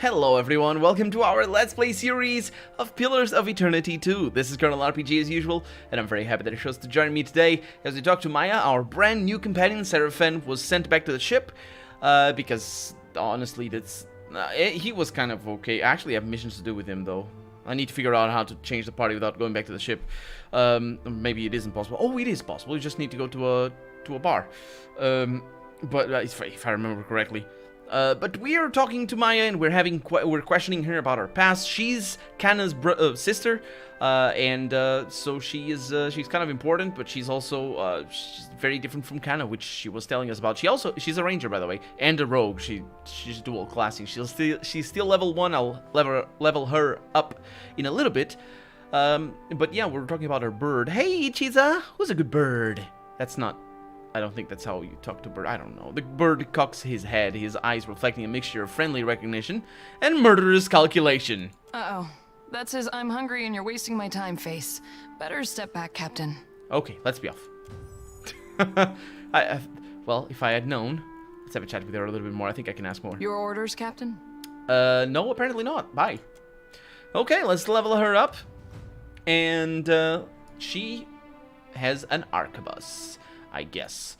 Hello everyone, welcome to our Let's Play series of Pillars of Eternity 2. This is Colonel RPG as usual, and I'm very happy that you chose to join me today as we talk to Maya. Our brand new companion, Serafen, was sent back to the ship, because honestly, he was kind of okay. I actually have missions to do with him though. I need to figure out how to change the party without going back to the ship. Maybe it isn't possible. Oh, it is possible, you just need to go to a bar. But if I remember correctly. But we are talking to Maya and we're questioning her about her past. She's Kanna's sister, and so she's kind of important, but she's also she's very different from Kanna, which she was telling us about. She's a ranger, by the way, and a rogue. She's dual classing. She's still level 1. I'll level her up in a little bit. But yeah, we're talking about her bird. Hey, Chiza, who's a good bird? That's not. I don't think that's how you talk to bird. I don't know. The bird cocks his head, his eyes reflecting a mixture of friendly recognition and murderous calculation. Uh-oh. That's his I'm hungry and you're wasting my time face. Better step back, Captain. Okay, let's be off. Well, if I had known. Let's have a chat with her a little bit more. I think I can ask more. Your orders, Captain? No, apparently not. Bye. Okay, let's level her up. And, she has an arquebus, I guess.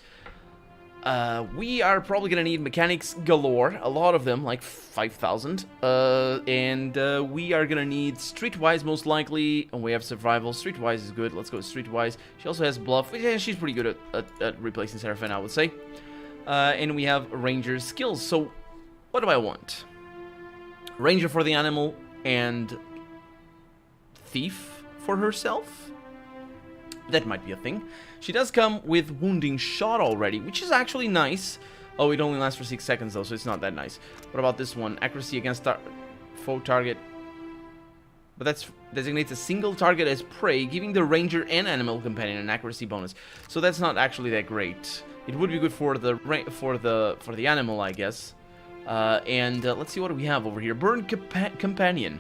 We are probably gonna need mechanics galore, a lot of them, like 5,000. And we are gonna need streetwise most likely, and we have survival. Streetwise is good. Let's go with streetwise. She also has bluff. Yeah, she's pretty good at replacing Serafen, I would say. And we have ranger skills. So what do I want? Ranger for the animal and thief for herself. That might be a thing. She does come with wounding shot already, which is actually nice. Oh, it only lasts for 6 seconds though, so it's not that nice. What about this one? Accuracy against foe target. But that designates a single target as prey, giving the ranger and animal companion an accuracy bonus. So that's not actually that great. It would be good for the animal, I guess. Let's see what we have over here. Burn companion.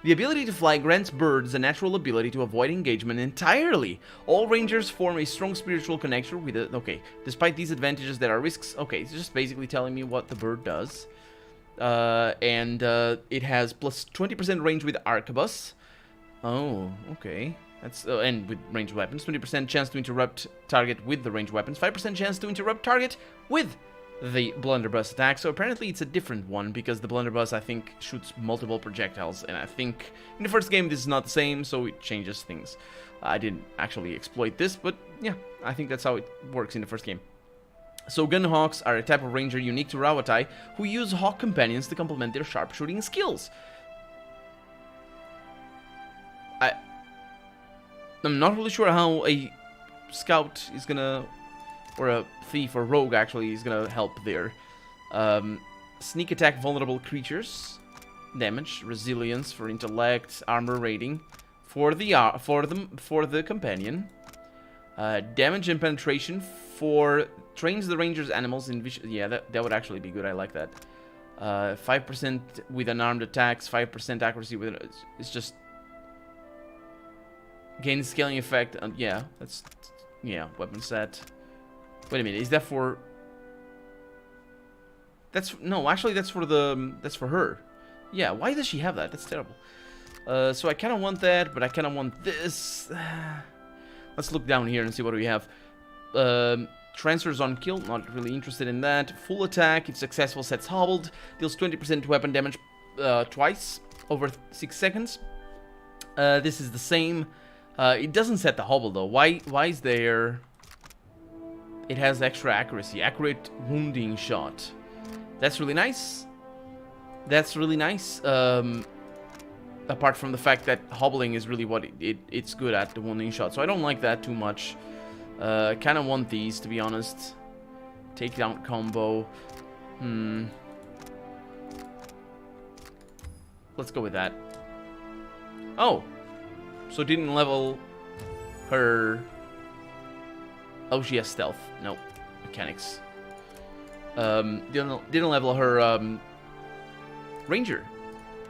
The ability to fly grants birds a natural ability to avoid engagement entirely. All rangers form a strong spiritual connection with it. Okay, despite these advantages, there are risks. Okay, it's just basically telling me what the bird does. It has plus 20% range with arquebus. Oh, okay. That's and with ranged weapons, 20% chance to interrupt target with the ranged weapons, 5% chance to interrupt target with the blunderbuss attack. So apparently it's a different one, because the blunderbuss, I think, shoots multiple projectiles, and I think in the first game this is not the same, so it changes things. I didn't actually exploit this, but yeah, I think that's how it works in the first game. So gunhawks are a type of ranger unique to Rawatai who use hawk companions to complement their sharpshooting skills. I'm not really sure how a scout is gonna, or a thief or rogue actually, is gonna help there. Sneak attack vulnerable creatures, damage, resilience for intellect, armor rating for the companion, damage and penetration for trains the ranger's animals in vision. Yeah, that would actually be good. I like that. 5% with unarmed attacks, 5% accuracy with it's just gain scaling effect. Yeah, that's weapon set. Wait a minute, is that for... No, actually that's for her. Yeah, why does she have that? That's terrible. So I kind of want that, but I kind of want this. Let's look down here and see what we have. Transfers on kill, not really interested in that. Full attack, if successful, sets hobbled. Deals 20% weapon damage twice over 6 seconds. This is the same. It doesn't set the hobble though. Why is there... It has extra accuracy, accurate wounding shot. That's really nice. That's really nice. Apart from the fact that hobbling is really what it's good at, the wounding shot. So I don't like that too much. Kind of want these, to be honest. Takedown combo. Let's go with that. Oh, so didn't level her. Oh, she has stealth. No, mechanics. Didn't level her ranger.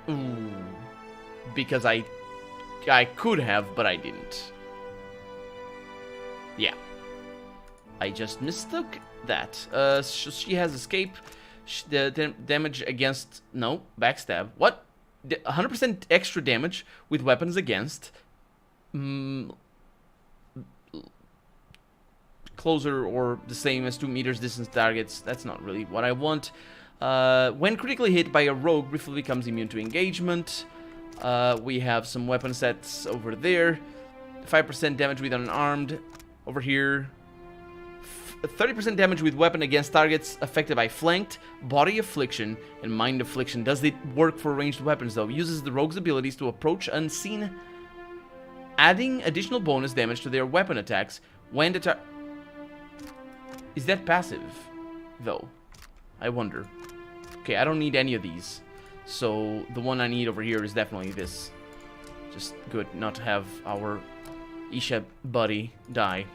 Ooh, because I could have, but I didn't. Yeah, I just mistook that. So she has escape. The damage against... No, backstab. What? 100% extra damage with weapons against... closer or the same as 2 meters distance targets. That's not really what I want. When critically hit by a rogue, briefly becomes immune to engagement. We have some weapon sets over there. 5% damage with unarmed. Over here, 30% damage with weapon against targets affected by flanked, body affliction, and mind affliction. Does it work for ranged weapons though? Uses the rogue's abilities to approach unseen, adding additional bonus damage to their weapon attacks when the Is that passive though? I wonder. Okay, I don't need any of these. So the one I need over here is definitely this. Just good not to have our Isha buddy die.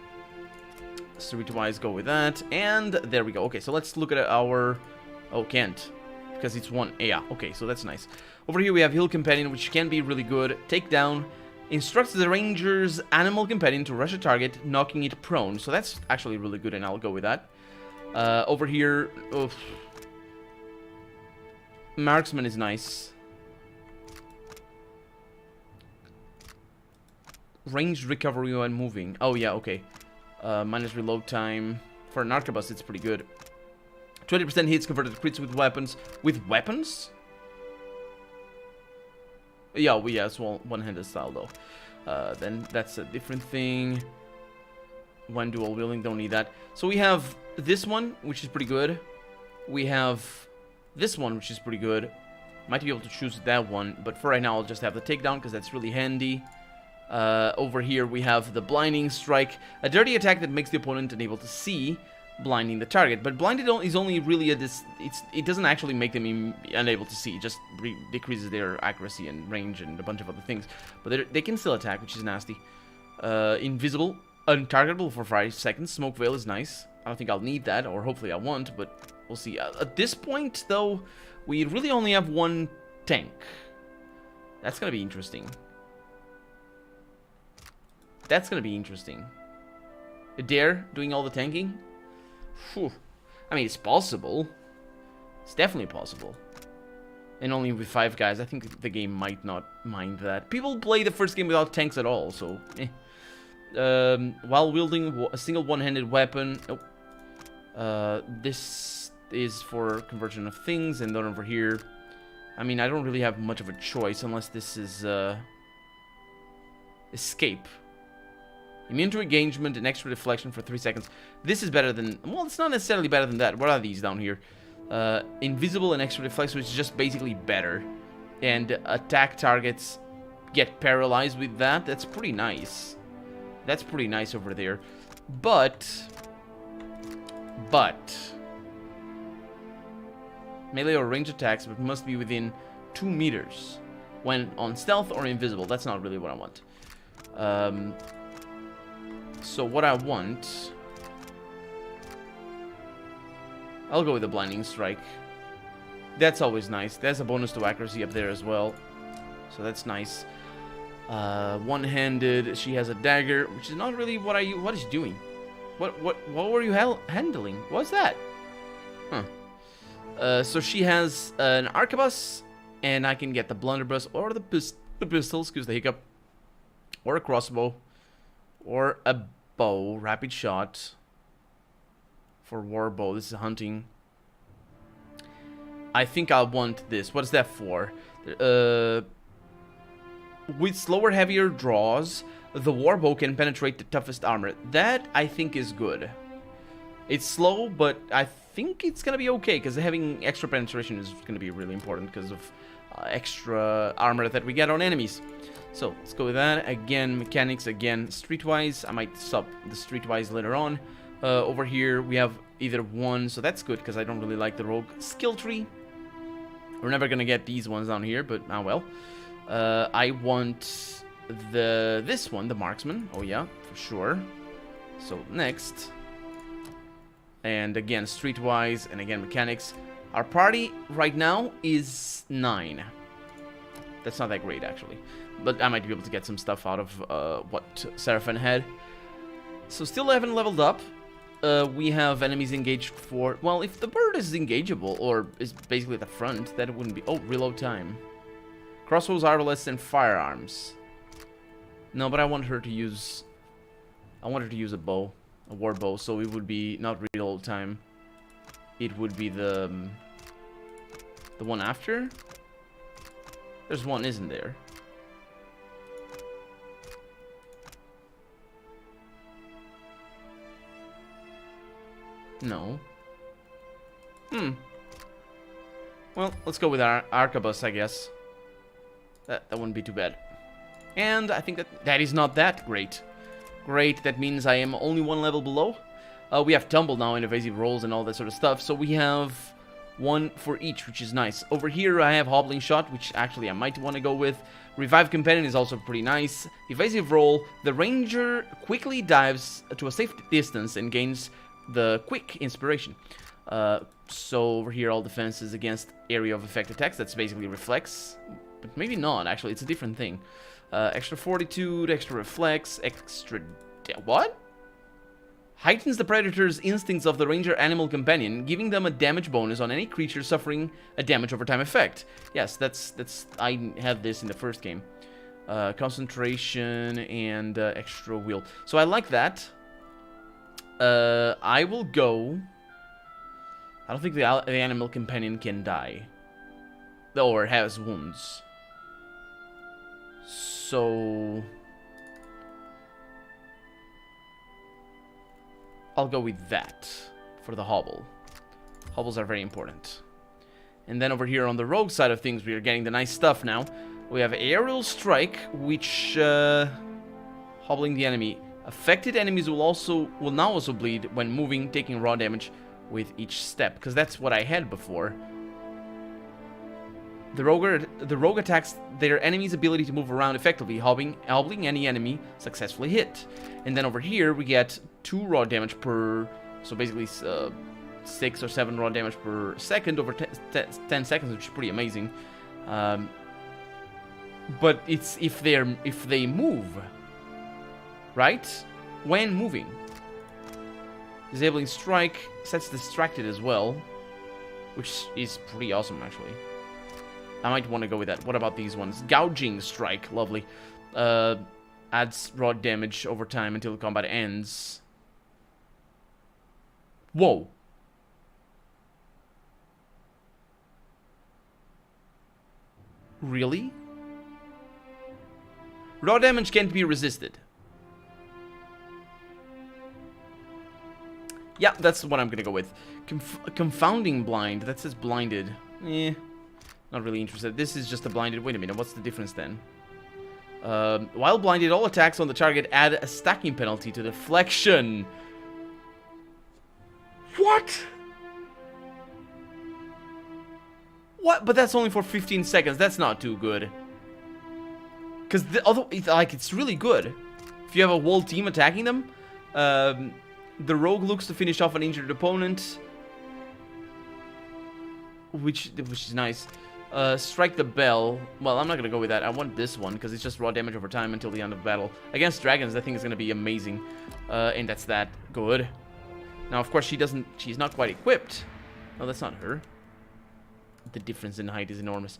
Streetwise go with that. And there we go. Okay, so let's look at our... Oh, can't. Because it's one... Yeah, okay, so that's nice. Over here we have Hill Companion, which can be really good. Takedown. Instructs the Ranger's Animal Companion to rush a target, knocking it prone. So that's actually really good, and I'll go with that. Over here... Oof. Marksman is nice. Ranged recovery when moving. Oh, yeah, okay. Minus reload time. For an arquebus, it's pretty good. 20% hits converted to crits with weapons. With weapons? Yeah, well, yeah, it's one-handed style, though. Then that's a different thing. When dual wielding, don't need that. So we have this one, which is pretty good. We have this one, which is pretty good. Might be able to choose that one, but for right now, I'll just have the takedown, because that's really handy. Over here we have the Blinding Strike, a dirty attack that makes the opponent unable to see, blinding the target. But blinded is only really it doesn't actually make them unable to see, it just decreases their accuracy and range and a bunch of other things. But they can still attack, which is nasty. Invisible, untargetable for 5 seconds. Smoke Veil is nice. I don't think I'll need that, or hopefully I won't, but we'll see. At this point, though, we really only have one tank. That's gonna be interesting. That's gonna be interesting. Dare doing all the tanking? Whew. I mean, it's possible. It's definitely possible. And only with 5 guys, I think the game might not mind that. People play the first game without tanks at all, so eh. While wielding a single one-handed weapon. Oh. This is for conversion of things, and then over here, I mean, I don't really have much of a choice unless this is escape. Immune to engagement and extra deflection for 3 seconds. This is better than... Well, it's not necessarily better than that. What are these down here? Invisible and extra deflection, which is just basically better. And attack targets get paralyzed with that. That's pretty nice. That's pretty nice over there. But... melee or range attacks, but must be within 2 meters. When on stealth or invisible. That's not really what I want. So what I want... I'll go with the Blinding Strike. That's always nice. There's a bonus to accuracy up there as well. So that's nice. One-handed. She has a dagger, which is not really what is she doing? What were you handling? What's that? Huh. So she has an arquebus, and I can get the blunderbuss or the pistol, excuse the hiccup, or a crossbow, or a bow, rapid shot. For war bow, this is hunting. I think I want this. What is that for? With slower, heavier draws, the war bow can penetrate the toughest armor. That, I think, is good. It's slow, but I think it's gonna be okay, because having extra penetration is gonna be really important because of extra armor that we get on enemies. So, let's go with that. Again, mechanics, again, streetwise. I might sub the streetwise later on. Over here, we have either one, so that's good, because I don't really like the rogue skill tree. We're never gonna get these ones down here, but ah well. I want this one, the marksman. Oh yeah, for sure. So, next. And again, streetwise, and again, mechanics. Our party right now is 9. That's not that great, actually. But I might be able to get some stuff out of what Seraphim had. So still haven't leveled up. we have enemies engaged for... Well, if the bird is engageable, or is basically at the front, that wouldn't be... Oh, reload time. Crossbows, arbalets, and firearms. No, but I want her to use... I want her to use a bow. A war bow, so it would be not reload time. It would be the one after? There's one, isn't there? No. Well, let's go with our arquebus, I guess. That wouldn't be too bad. And I think that is not that great. Great, that means I am only one level below. We have tumble now and evasive rolls and all that sort of stuff. So we have one for each, which is nice. Over here I have hobbling shot, which actually I might want to go with. Revive companion is also pretty nice. Evasive roll. The ranger quickly dives to a safe distance and gains the quick inspiration. So over here all defenses against area of effect attacks. That's basically reflex. But maybe not, actually. It's a different thing. Extra fortitude, extra reflex, extra... What? Heightens the predator's instincts of the ranger animal companion, giving them a damage bonus on any creature suffering a damage over time effect. Yes, that's I had this in the first game. Concentration and extra will. So I like that. I will go... I don't think the animal companion can die. Or has wounds. So... I'll go with that for the hobble. Hobbles are very important. And then over here on the rogue side of things, we are getting the nice stuff now. We have aerial strike, which hobbling the enemy. Affected enemies will now also bleed when moving, taking raw damage with each step, because that's what I had before. The rogue attacks their enemy's ability to move around effectively, hobbling any enemy successfully hit. And then over here we get 2 raw damage per, so basically 6 or 7 raw damage per second over 10 seconds, which is pretty amazing. But it's if they move, right? When moving. Disabling strike sets distracted as well, which is pretty awesome actually. I might want to go with that. What about these ones? Gouging strike, lovely. Adds raw damage over time until the combat ends. Whoa. Really? Raw damage can't be resisted. Yeah, that's what I'm gonna go with. Confounding blind. That says blinded. Not really interested. This is just a blinded. Wait a minute, what's the difference then? While blinded, all attacks on the target add a stacking penalty to deflection. What? What? But that's only for 15 seconds. That's not too good. Because it's really good. If you have a whole team attacking them, the rogue looks to finish off an injured opponent, which is nice. Strike the bell. Well, I'm not gonna go with that. I want this one because it's just raw damage over time until the end of battle. Against dragons, I think it's gonna be amazing. And that's that. Good. Now, of course, she's not quite equipped. No, that's not her. The difference in height is enormous.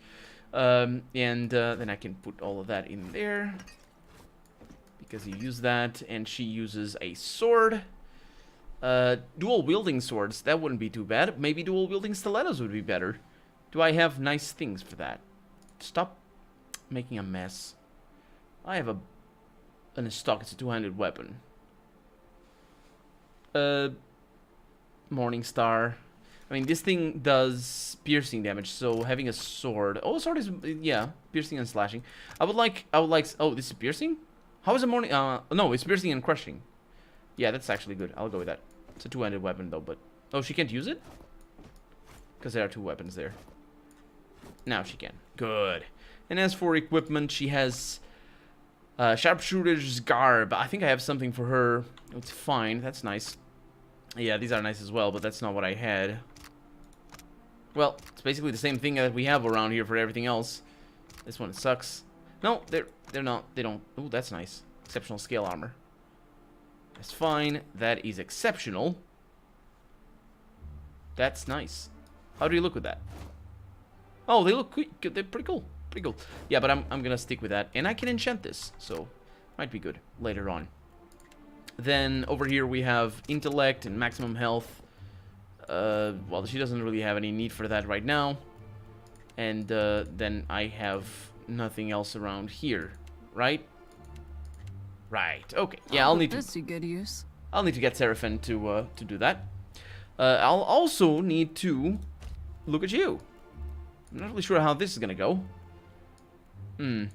Then I can put all of that in there. Because you use that, and she uses a sword. Dual wielding swords, that wouldn't be too bad. Maybe dual wielding stilettos would be better. Do I have nice things for that? Stop making a mess. I have in stock. It's a two-handed weapon. Morning Star. I mean, this thing does piercing damage, so having a sword. Oh, a sword is, yeah, piercing and slashing. I would like. Oh, this is piercing? How is a morning? No, it's piercing and crushing. Yeah, that's actually good. I'll go with that. It's a two-handed weapon though, but oh, she can't use it because there are 2 weapons there. Now she can. Good. And as for equipment, she has sharpshooter's garb. I think I have something for her. It's fine. That's nice. Yeah, these are nice as well, but that's not what I had. Well, it's basically the same thing that we have around here for everything else. This one sucks. No, they're not. They don't. Oh, that's nice. Exceptional scale armor. That's fine. That is exceptional. That's nice. How do you look with that? Oh, they look good. They're pretty cool. Pretty cool. Yeah, but I'm gonna stick with that. And I can enchant this, so might be good later on. Then over here we have intellect and maximum health. Well, she doesn't really have any need for that right now. And then I have nothing else around here, right? Right. Okay. Yeah, I'll need to. This to good use. I'll need to get Seraphim to do that. I'll also need to look at you. I'm not really sure how this is gonna go. This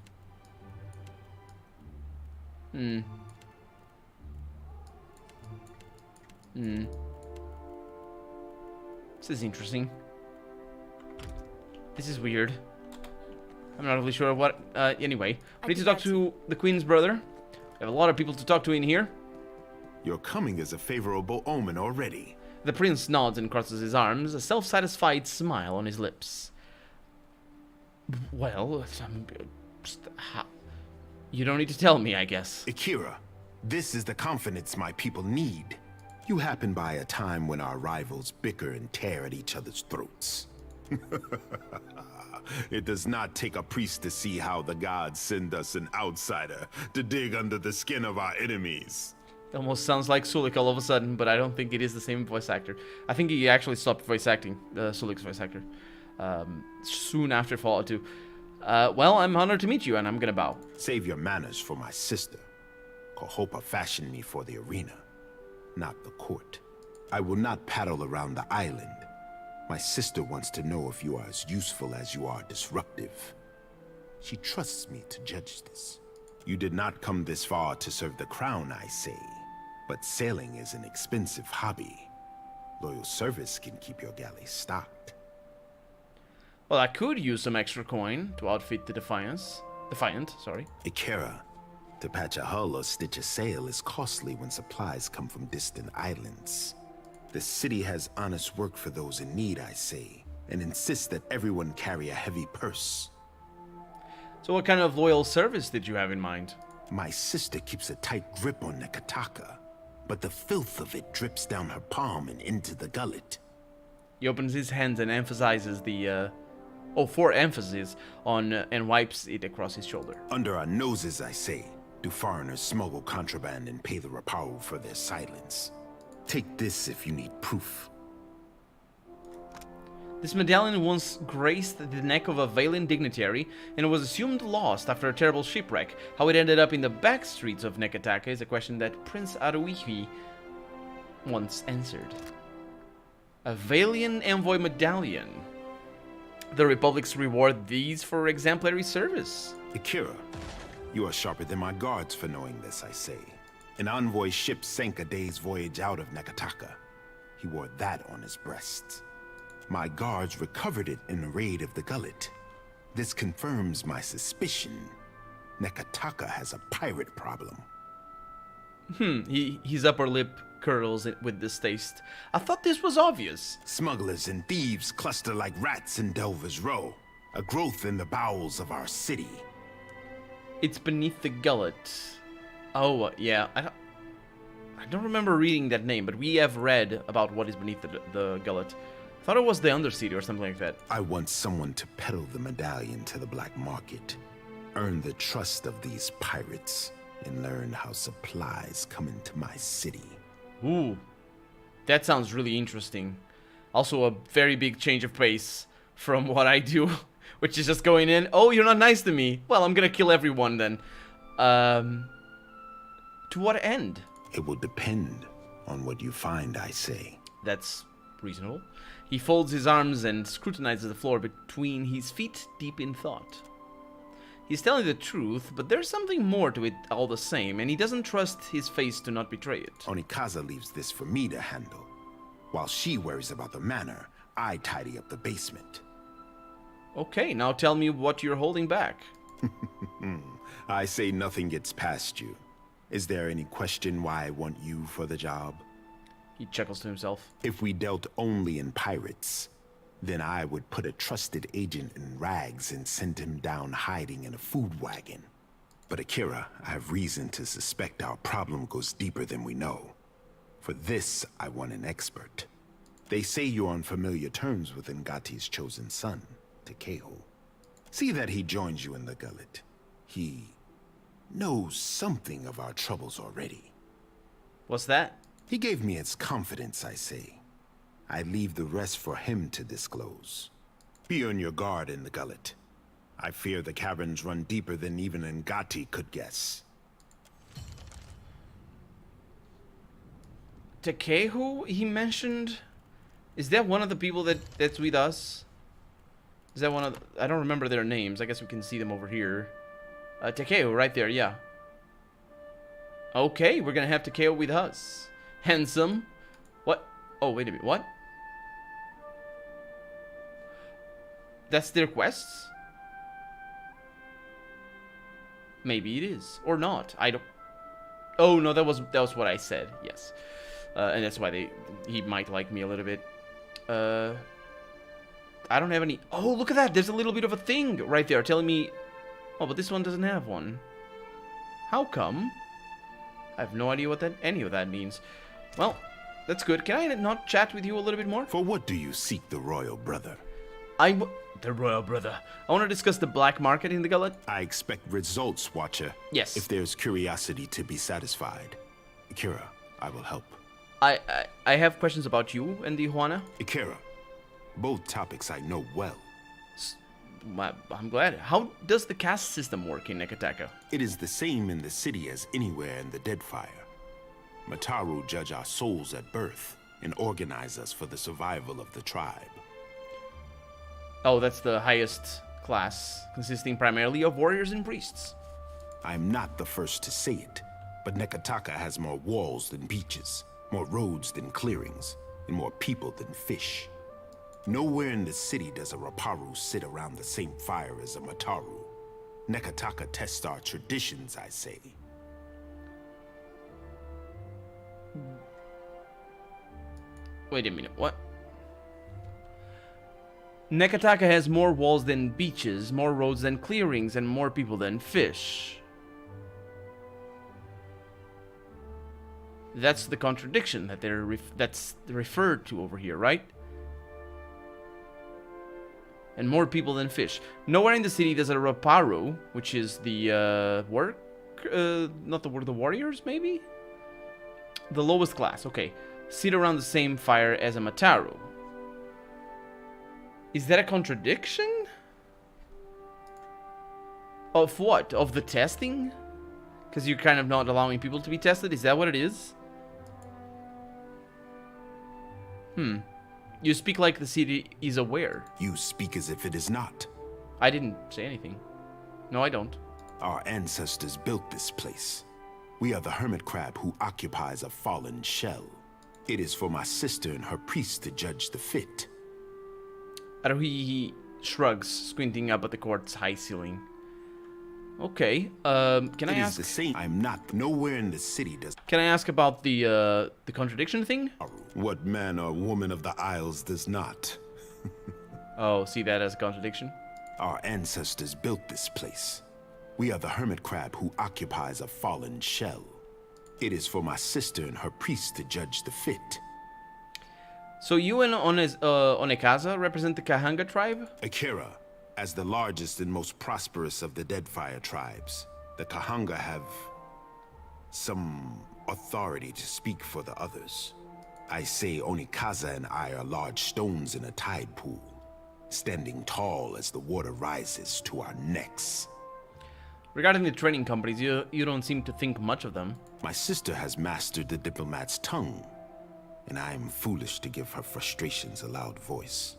is interesting. This is weird. I'm not really sure what... anyway, we need to talk to the Queen's brother. We have a lot of people to talk to in here. Your coming is a favorable omen already. The prince nods and crosses his arms, a self-satisfied smile on his lips. Well, you don't need to tell me, I guess. Akira, this is the confidence my people need. You happen by a time when our rivals bicker and tear at each other's throats. It does not take a priest to see how the gods send us an outsider to dig under the skin of our enemies. It almost sounds like Sulik all of a sudden, but I don't think it is the same voice actor. I think he actually stopped voice acting, Sulik's voice actor, soon after Fallout 2. Well, I'm honored to meet you, and I'm gonna bow. Save your manners for my sister. Kohopa fashioned me for the arena, not the court. I will not paddle around the island. My sister wants to know if you are as useful as you are disruptive. She trusts me to judge this. You did not come this far to serve the crown, I say. But sailing is an expensive hobby. Loyal service can keep your galley stocked. Well, I could use some extra coin to outfit the Defiant, sorry. Akira, to patch a hull or stitch a sail is costly when supplies come from distant islands. The city has honest work for those in need, I say, and insists that everyone carry a heavy purse. So what kind of loyal service did you have in mind? My sister keeps a tight grip on Nekataka, but the filth of it drips down her palm and into the gullet. He opens his hands and emphasizes the, for emphasis on, and wipes it across his shoulder. Under our noses, I say, do foreigners smuggle contraband and pay the Rapau for their silence. Take this if you need proof. This medallion once graced the neck of a Valian dignitary and was assumed lost after a terrible shipwreck. How it ended up in the back streets of Nekataka is a question that Prince Aruihi once answered. A Valian envoy medallion. The Republic's reward these for exemplary service. Akira, you are sharper than my guards for knowing this, I say. An envoy ship sank a day's voyage out of Nekataka. He wore that on his breast. My guards recovered it in a raid of the gullet. This confirms my suspicion. Nekataka has a pirate problem. His upper lip curls with distaste. I thought this was obvious. Smugglers and thieves cluster like rats in Delver's Row, a growth in the bowels of our city. It's beneath the gullet. Oh, yeah. I don't remember reading that name, but we have read about what is beneath the gullet. I thought it was the Undercity or something like that. I want someone to peddle the medallion to the black market, earn the trust of these pirates, and learn how supplies come into my city. Ooh, that sounds really interesting. Also a very big change of pace from what I do, which is just going in, oh, you're not nice to me. Well, I'm gonna kill everyone then. To what end? It will depend on what you find, I say. That's reasonable. He folds his arms and scrutinizes the floor between his feet, deep in thought. He's telling the truth, but there's something more to it all the same, and he doesn't trust his face to not betray it. Onikaza leaves this for me to handle. While she worries about the manor, I tidy up the basement. Okay, now tell me what you're holding back. I say nothing gets past you. Is there any question why I want you for the job? He chuckles to himself. If we dealt only in pirates, then I would put a trusted agent in rags and send him down hiding in a food wagon. But Akira, I have reason to suspect our problem goes deeper than we know. For this, I want an expert. They say you're on familiar terms with Ngati's chosen son, Tekeho. See that he joins you in the gullet. He knows something of our troubles already. What's that? He gave me its confidence, I say. I leave the rest for him to disclose. Be on your guard in the gullet. I fear the caverns run deeper than even Ngati could guess. Tekeho, he mentioned... Is that one of the people that's with us? Is that one of the... I don't remember their names. I guess we can see them over here. Tekeho, right there, yeah. Okay, we're gonna have Tekeho with us. Handsome. What? Oh, wait a minute, what? That's their quests? Maybe it is. Or not. I don't... Oh, no, that was what I said. Yes. And that's why he might like me a little bit. I don't have any... Oh, look at that. There's a little bit of a thing right there telling me... Oh, but this one doesn't have one. How come? I have no idea what any of that means. Well, that's good. Can I not chat with you a little bit more? For what do you seek the royal brother? The royal brother. I want to discuss the black market in the gullet. I expect results, Watcher. Yes. If there's curiosity to be satisfied. Akira, I will help. I have questions about you and the Juana. Akira, both topics I know well. I'm glad. How does the caste system work in Nekataka? It is the same in the city as anywhere in the Deadfire. Mataru judge our souls at birth and organize us for the survival of the tribe. Oh, that's the highest class, consisting primarily of warriors and priests. I'm not the first to say it, but Nekataka has more walls than beaches, more roads than clearings, and more people than fish. Nowhere in the city does a Raparu sit around the same fire as a Mataru. Nekataka tests our traditions, I say. Wait a minute, what? Nekataka has more walls than beaches, more roads than clearings, and more people than fish. That's the contradiction that that's referred to over here, right? And more people than fish. Nowhere in the city does a Raparu, which is the not the warriors, maybe? The lowest class, okay. Sit around the same fire as a Mataru. Is that a contradiction? Of what? Of the testing? Because you're kind of not allowing people to be tested? Is that what it is? You speak like the city is aware. You speak as if it is not. I didn't say anything. No, I don't. Our ancestors built this place. We are the hermit crab who occupies a fallen shell. It is for my sister and her priest to judge the fit. Aruhi shrugs, squinting up at the court's high ceiling. Okay, can I ask... It is the same. I'm not. Nowhere in the city does... Can I ask about the contradiction thing? What man or woman of the Isles does not? Oh, see that as a contradiction? Our ancestors built this place. We are the hermit crab who occupies a fallen shell. It is for my sister and her priest to judge the fit. So you and Onekaza represent the Kahanga tribe? Akira, as the largest and most prosperous of the Deadfire tribes, the Kahanga have some authority to speak for the others. I say Onekaza and I are large stones in a tide pool, standing tall as the water rises to our necks. Regarding the trading companies, you don't seem to think much of them. My sister has mastered the diplomat's tongue, and I am foolish to give her frustrations a loud voice.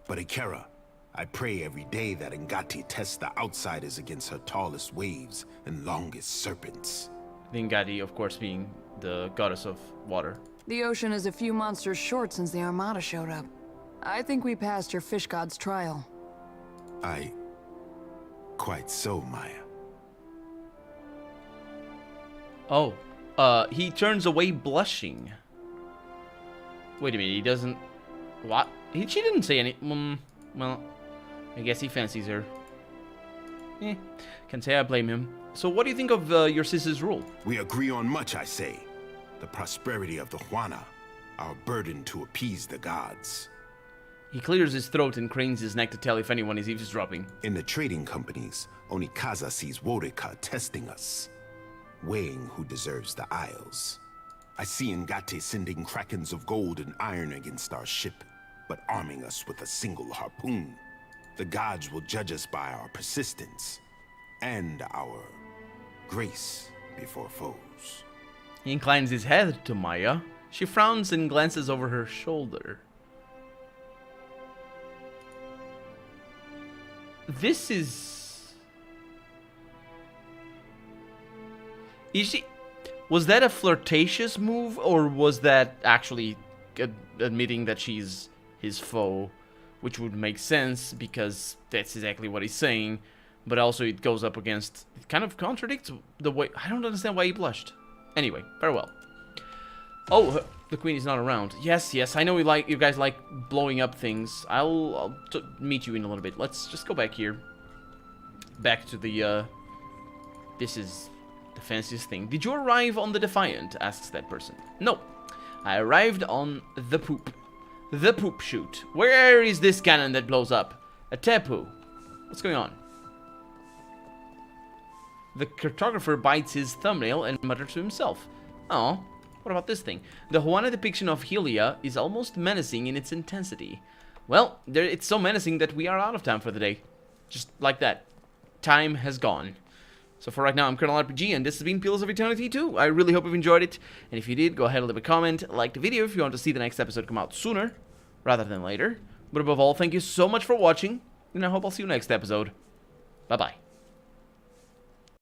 But Akira, I pray every day that Ngati tests the outsiders against her tallest waves and longest serpents. The Ngati, of course, being the goddess of water. The ocean is a few monsters short since the Armada showed up. I think we passed your fish god's trial. Quite so, Maya. Oh, he turns away blushing. Wait a minute, he doesn't... What? She didn't say any... well, I guess he fancies her. Can't say I blame him. So what do you think of your sister's rule? We agree on much, I say. The prosperity of the Juana, our burden to appease the gods. He clears his throat and cranes his neck to tell if anyone is eavesdropping. In the trading companies, Onikaza sees Worika testing us, weighing who deserves the Isles. I see Ngate sending krakens of gold and iron against our ship, but arming us with a single harpoon. The gods will judge us by our persistence and our grace before foes. He inclines his head to Maya. She frowns and glances over her shoulder. This is she... Was that a flirtatious move, or was that actually admitting that she's his foe? Which would make sense, because that's exactly what he's saying. But also it goes up against... It kind of contradicts the way... I don't understand why he blushed. Anyway, farewell. Oh, the queen is not around. Yes, yes, I know you guys like blowing up things. I'll meet you in a little bit. Let's just go back here. Back to the, this is the fanciest thing. Did you arrive on the Defiant? Asks that person. No, I arrived on the poop. The poop chute. Where is this cannon that blows up? A Tepu. What's going on? The cartographer bites his thumbnail and mutters to himself. Oh. What about this thing? The Juana depiction of Helia is almost menacing in its intensity. Well, it's so menacing that we are out of time for the day. Just like that. Time has gone. So for right now, I'm Colonel RPG, and this has been Pillars of Eternity 2. I really hope you've enjoyed it. And if you did, go ahead and leave a comment, like the video if you want to see the next episode come out sooner rather than later. But above all, thank you so much for watching, and I hope I'll see you next episode. Bye-bye.